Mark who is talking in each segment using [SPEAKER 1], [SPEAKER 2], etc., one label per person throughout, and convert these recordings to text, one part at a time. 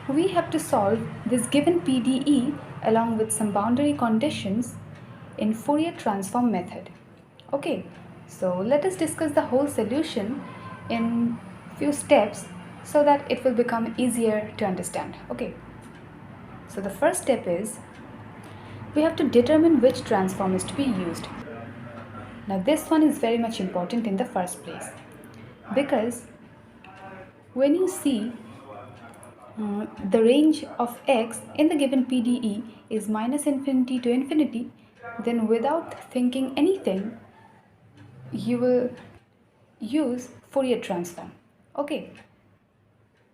[SPEAKER 1] we have to solve this given PDE along with some boundary conditions in Fourier transform method. Okay, so let us discuss the whole solution in few steps so that it will become easier to understand. Okay, so the first step is we have to determine which transform is to be used. Now this one is very much important in the first place because when you see the range of x in the given PDE is minus infinity to infinity, then without thinking anything, you will use Fourier transform. Okay,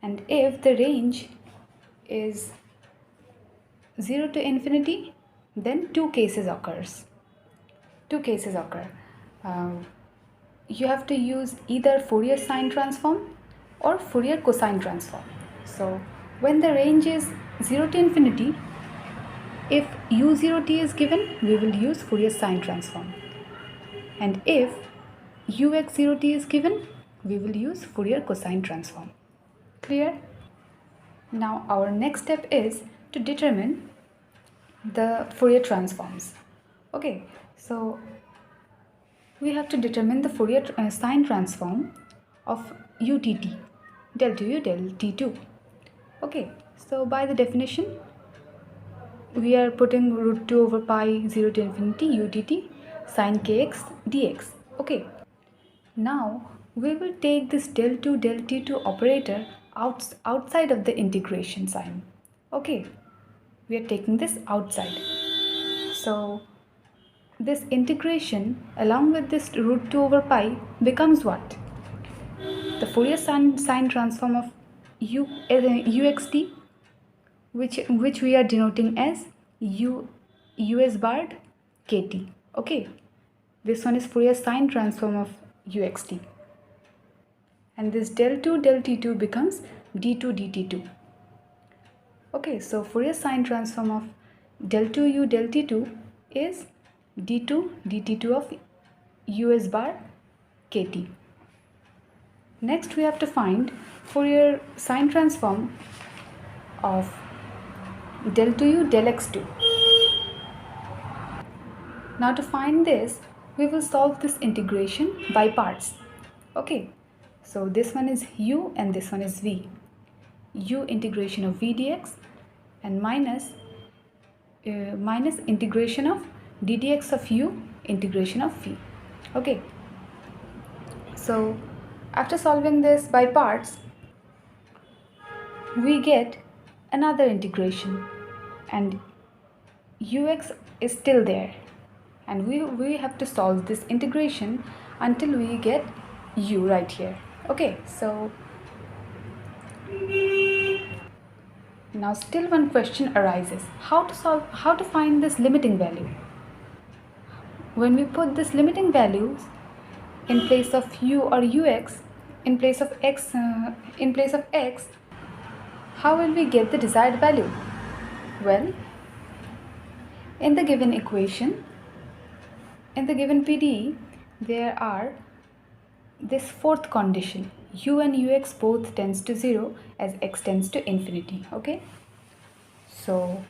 [SPEAKER 1] and if the range is 0 to infinity, then two cases occurs. Uh, you have to use either Fourier sine transform or Fourier cosine transform. So when the range is 0 to infinity, if u0t is given, we will use Fourier sine transform. And if ux0t is given, we will use Fourier cosine transform. Clear? Now our next step is to determine the Fourier transforms. Okay, so we have to determine the Fourier sine transform of utt, del 2u del t2. Okay, so by the definition, we are putting root 2 over pi 0 to infinity utt sine kx dx. Okay, now we will take this del 2 del t2 operator outside of the integration sign. Okay, we are taking this outside. So this integration along with this root 2 over pi becomes what? The Fourier sine transform of uxt, which we are denoting as us bar kt. Okay, this one is Fourier sine transform of uxt, and this del 2 del t2 becomes d2 dt2. Okay, so Fourier sine transform of del 2u del t2 is d2 dt2 of us bar kt. Next we have to find Fourier sine transform of del 2u del x2. Now to find this, we will solve this integration by parts. Okay, so this one is u and this one is v. U integration of v dx and minus integration of d dx of u integration of v. Okay, so after solving this by parts, we get another integration and ux is still there, and we have to solve this integration until we get u right here. Okay, so now still one question arises: how to find this limiting value? When we put this limiting values in place of u or ux, in place of x, how will we get the desired value? Well, in the given equation, in the given PDE, there are this fourth condition: u and ux both tends to 0 as x tends to infinity. Okay, so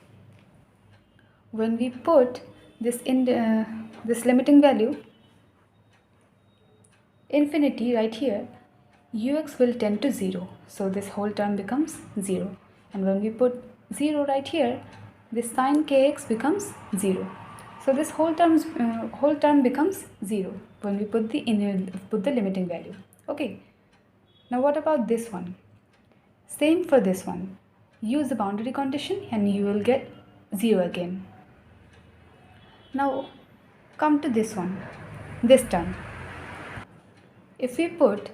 [SPEAKER 1] when we put this in this limiting value infinity right here, ux will tend to 0, so this whole term becomes 0, and when we put 0 right here, this sine kx becomes 0, so this whole term becomes 0 when we put the limiting value. Okay, now what about this one? Same for this one. Use the boundary condition and you will get 0 again. Now come to this one, this term. If we put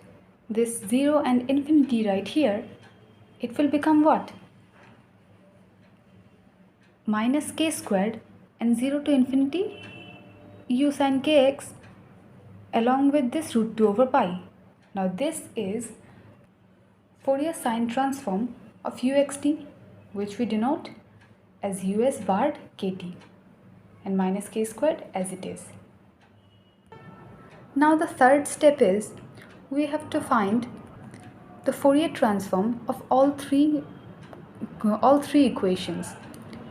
[SPEAKER 1] this 0 and infinity right here, it will become what? Minus k squared and 0 to infinity u sine kx along with this root 2 over pi. Now this is Fourier sine transform of uxt, which we denote as us bar kt, and minus k squared as it is. Now the third step is we have to find the Fourier transform of all three all three equations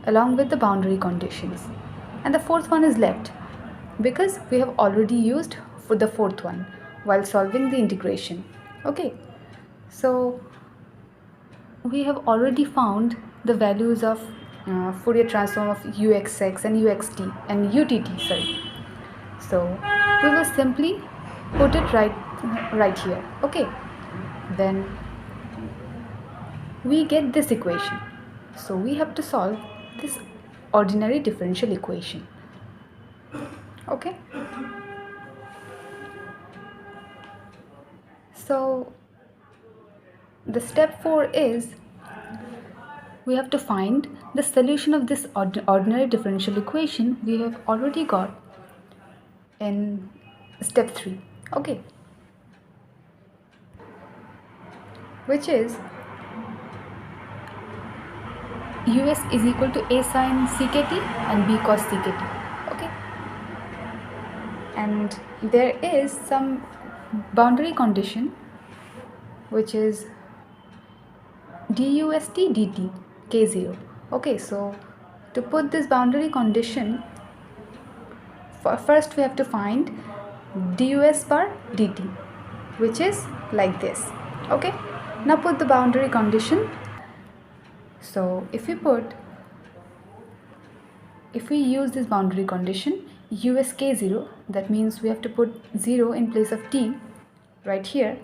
[SPEAKER 1] along with the boundary conditions, and the fourth one is left because we have already used for the fourth one while solving the integration. Okay, so we have already found the values of Fourier transform of uxx and uxt and utt, sorry. So we will simply put it right here. Okay, then we get this equation. So we have to solve this ordinary differential equation. Okay, so the step 4 is we have to find the solution of this ordinary differential equation we have already got in step 3. Okay, which is us is equal to a sine ckt and b cos ckt. Okay, and there is some boundary condition which is dust dt k0. Okay, so to put this boundary condition, first we have to find dus bar dt, which is like this. Okay, now put the boundary condition. So if we use this boundary condition us k0, that means we have to put 0 in place of t right here.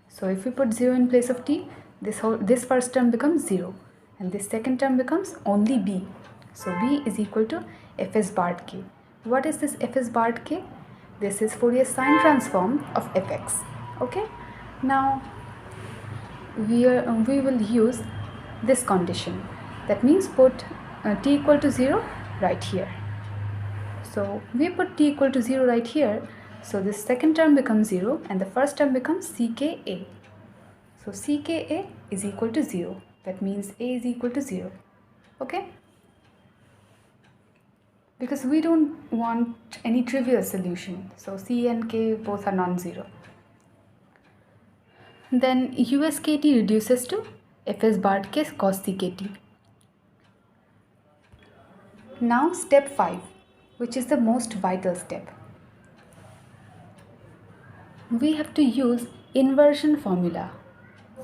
[SPEAKER 1] So if we put 0 in place of t, this first term becomes 0 and this second term becomes only b. So b is equal to fs bar k. What is this fs bar k? This is Fourier sine transform of fx. Okay, now we will use this condition. That means put t equal to 0 right here. So we put t equal to 0 right here. So this second term becomes 0 and the first term becomes ckA. So ckA is equal to 0. That means a is equal to 0. Okay? Because we don't want any trivial solution. So c and k both are non-zero. Then us kt reduces to fs bar k cos ckt. Now step 5, which is the most vital step. We have to use inversion formula,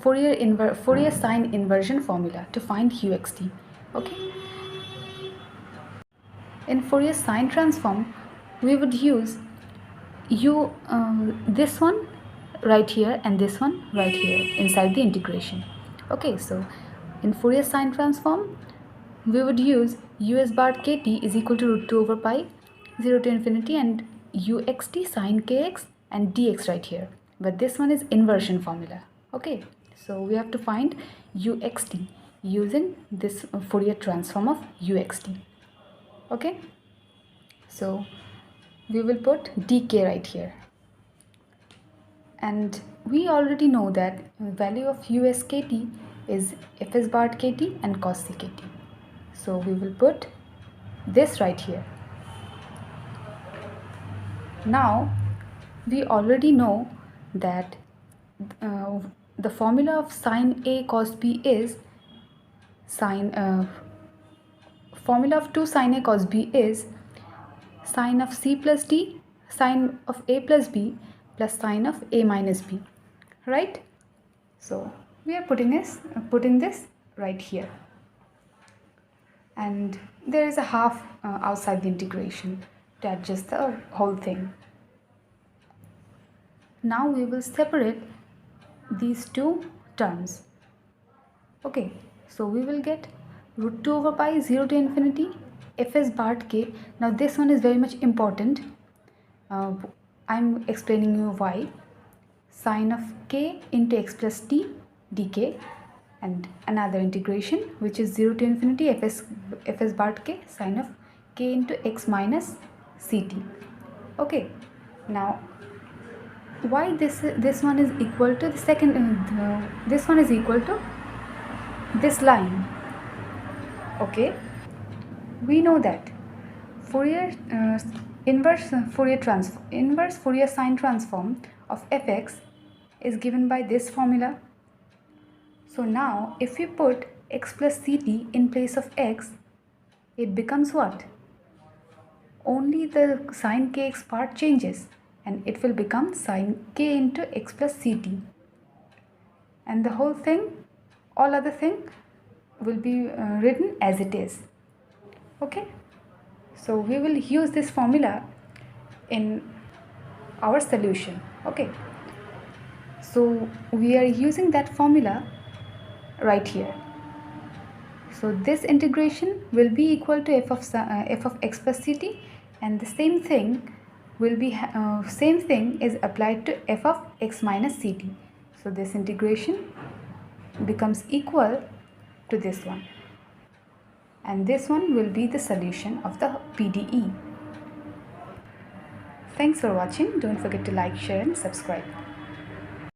[SPEAKER 1] Fourier sine inversion formula to find uxt. Okay, in Fourier sine transform we would use this one right here and this one right here inside the integration. Okay, so in Fourier sine transform we would use us bar kt is equal to root 2 over pi 0 to infinity and uxt sine kx and dx right here, but this one is inversion formula. Okay, so we have to find uxt using this Fourier transform of uxt. Okay, so we will put dk right here, and we already know that value of us kt is fs bar kt and cos ct. So we will put this right here. Now we already know that the formula of sine a cos b is formula of 2 sine a cos b is sine of c plus d sine of a plus b plus sine of a minus b, right? So we are putting this right here, and there is a half outside the integration to adjust the whole thing. Now we will separate these two terms. Okay, so we will get root 2 over pi 0 to infinity fs bar k. Now this one is very much important. I'm explaining you why. Sine of k into x plus t dk, and another integration which is 0 to infinity fs bar k sine of k into x minus ct. Okay, now why this one is equal to the second this one is equal to this line. Okay, we know that inverse Fourier sine transform of fx is given by this formula. So now if we put x plus ct in place of x, it becomes what? Only the sine kx part changes and it will become sine k into x plus ct. And the whole thing, all other thing will be written as it is. Okay? So we will use this formula in our solution. Okay? So we are using that formula right here. So this integration will be equal to f of x plus ct, and the same thing will be same thing is applied to f of x minus ct. So this integration becomes equal to this one, and this one will be the solution of the PDE. Thanks for watching. Don't forget to like, share and subscribe.